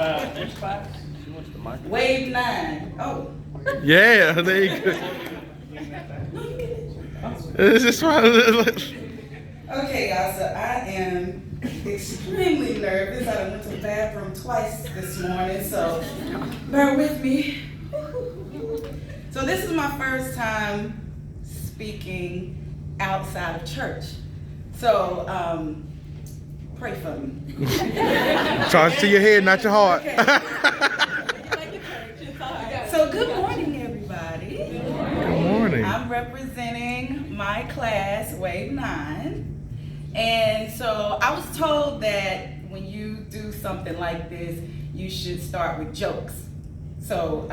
Which class? She wants the mic. Wave 9. Oh. Yeah, there you go. It's just right. Okay, y'all, so I am extremely nervous. I went to the bathroom twice this morning, so bear with me. So this is my first time speaking outside of church. So pray for me. Charge to your head, not your heart. Okay. So good morning, everybody. Good morning. I'm representing my class, Wave 9. And so I was told that when you do something like this, you should start with jokes. So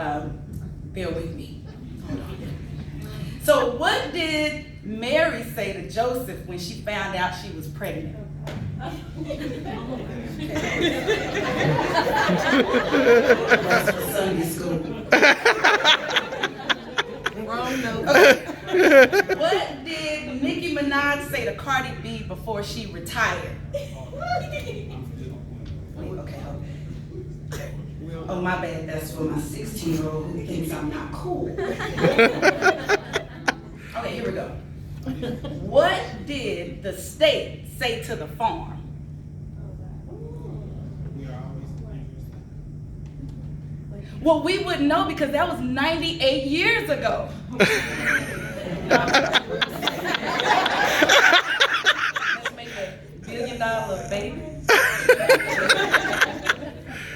bear with me. So what did Mary say to Joseph when she found out she was pregnant? That's for Sunday school. Wrong note. Okay. What did Nicki Minaj say to Cardi B before she retired? Wait, okay. Oh, my bad. That's for my 16-year-old who thinks I'm not cool. Okay, here we go. What did the state say to the farm? Well, we wouldn't know because that was 98 years ago. Let's make a $1 billion baby.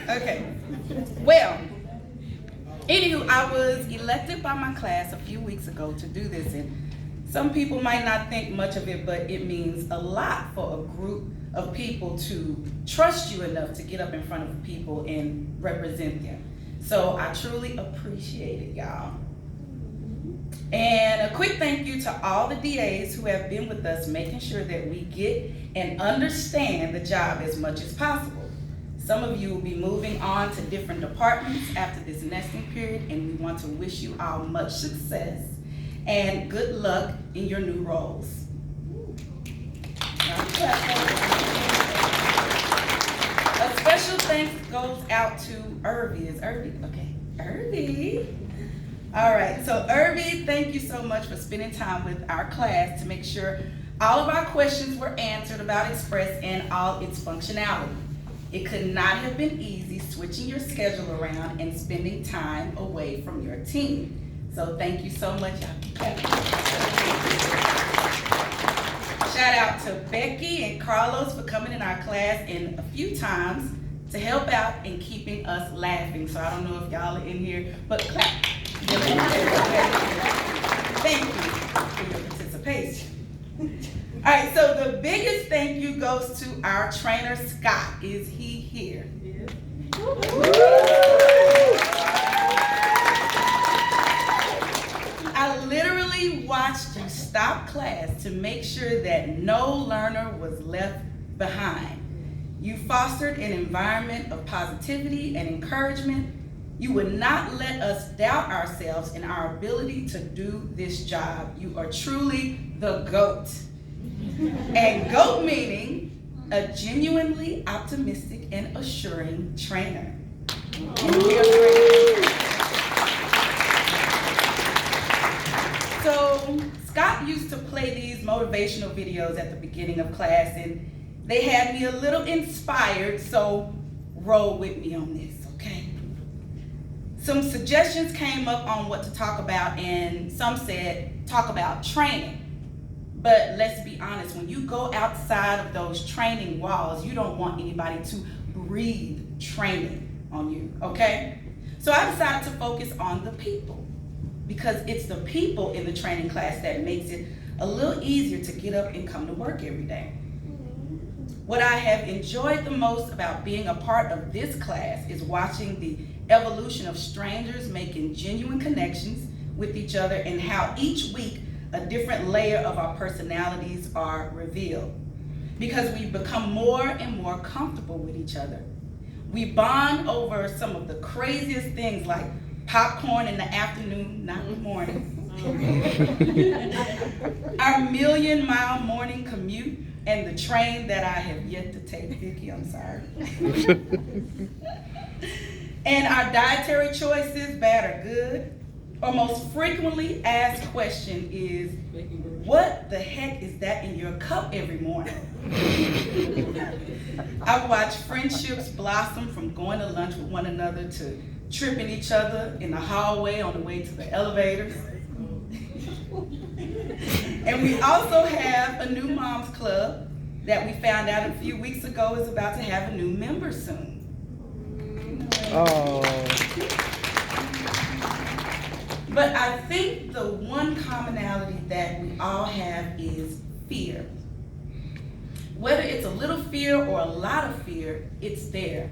Okay. Well, anywho, I was elected by my class a few weeks ago to do this, and some people might not think much of it, but it means a lot for a group of people to trust you enough to get up in front of people and represent them. So I truly appreciate it, y'all. And a quick thank you to all the DAs who have been with us, making sure that we get and understand the job as much as possible. Some of you will be moving on to different departments after this nesting period, and we want to wish you all much success and good luck in your new roles. A special thanks goes out to Irby. Is Irby? Okay, Irby. All right, so Irby, thank you so much for spending time with our class to make sure all of our questions were answered about Express and all its functionality. It could not have been easy switching your schedule around and spending time away from your team. So thank you so much. Shout out to Becky and Carlos for coming in our class in a few times to help out in keeping us laughing. So I don't know if y'all are in here, but clap. Thank you for your participation. All right, so the biggest thank you goes to our trainer, Scott. Is he here? Yes. I literally watched you stop class to make sure that no learner was left behind. You fostered an environment of positivity and encouragement. You would not let us doubt ourselves in our ability to do this job. You are truly the GOAT. And GOAT meaning a genuinely optimistic and assuring trainer. So Scott used to play these motivational videos at the beginning of class, and they had me a little inspired, so roll with me on this, okay? Some suggestions came up on what to talk about, and some said talk about training. But let's be honest, when you go outside of those training walls, you don't want anybody to breathe training on you, okay? So I decided to focus on the people, because it's the people in the training class that makes it a little easier to get up and come to work every day. What I have enjoyed the most about being a part of this class is watching the evolution of strangers making genuine connections with each other, and how each week a different layer of our personalities are revealed. Because we become more and more comfortable with each other. We bond over some of the craziest things, like popcorn in the afternoon, not in the morning. Our 1,000,000-mile morning commute and the train that I have yet to take. Vicky, I'm sorry. And our dietary choices, bad or good, our most frequently asked question is, what the heck is that in your cup every morning? I've watched friendships blossom from going to lunch with one another to tripping each other in the hallway on the way to the elevators. And we also have a new moms club that we found out a few weeks ago is about to have a new member soon. Oh. But I think the one commonality that we all have is fear. Whether it's a little fear or a lot of fear, it's there.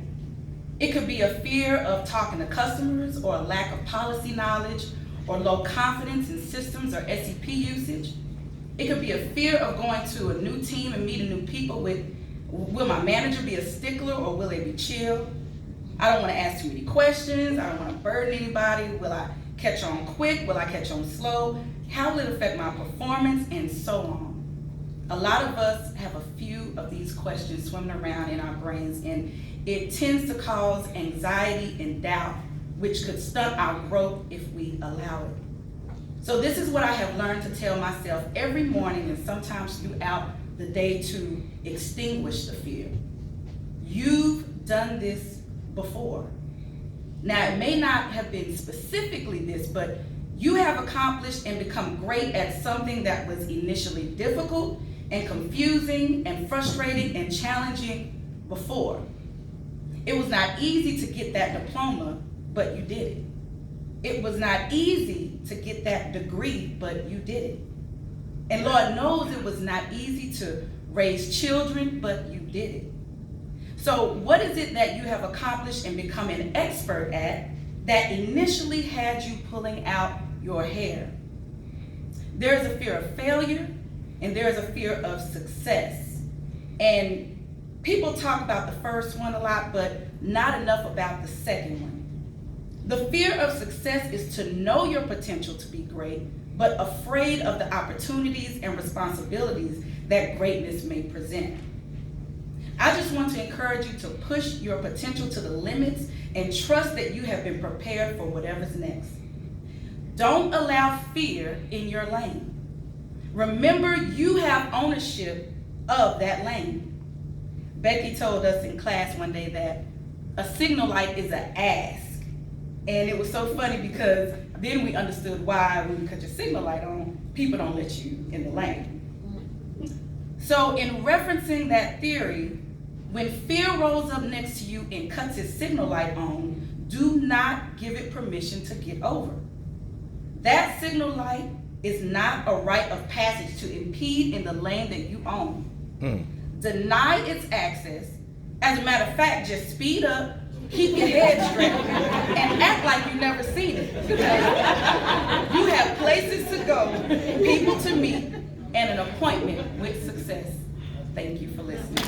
It could be a fear of talking to customers or a lack of policy knowledge or low confidence in systems or SEP usage. It could be a fear of going to a new team and meeting new people will my manager be a stickler or will they be chill? I don't want to ask too many questions. I don't want to burden anybody. Will I catch on quick? Will I catch on slow? How will it affect my performance? And so on. A lot of us have a few of these questions swimming around in our brains, and it tends to cause anxiety and doubt, which could stunt our growth if we allow it. So this is what I have learned to tell myself every morning and sometimes throughout the day to extinguish the fear. You've done this before. Now, it may not have been specifically this, but you have accomplished and become great at something that was initially difficult and confusing and frustrating and challenging before. It was not easy to get that diploma, but you did it. It was not easy to get that degree, but you did it. And Lord knows it was not easy to raise children, but you did it. So what is it that you have accomplished and become an expert at that initially had you pulling out your hair? There's a fear of failure and there's a fear of success. And people talk about the first one a lot, but not enough about the second one. The fear of success is to know your potential to be great, but afraid of the opportunities and responsibilities that greatness may present. I just want to encourage you to push your potential to the limits and trust that you have been prepared for whatever's next. Don't allow fear in your lane. Remember, you have ownership of that lane. Becky told us in class one day that a signal light is an ask. And it was so funny because then we understood why when you cut your signal light on, people don't let you in the lane. So in referencing that theory, when fear rolls up next to you and cuts its signal light on, do not give it permission to get over. That signal light is not a rite of passage to impede in the lane that you own. Deny its access. As a matter of fact, just speed up, keep your head straight, and act like you've never seen it. You have places to go, people to meet, and an appointment with success. Thank you for listening.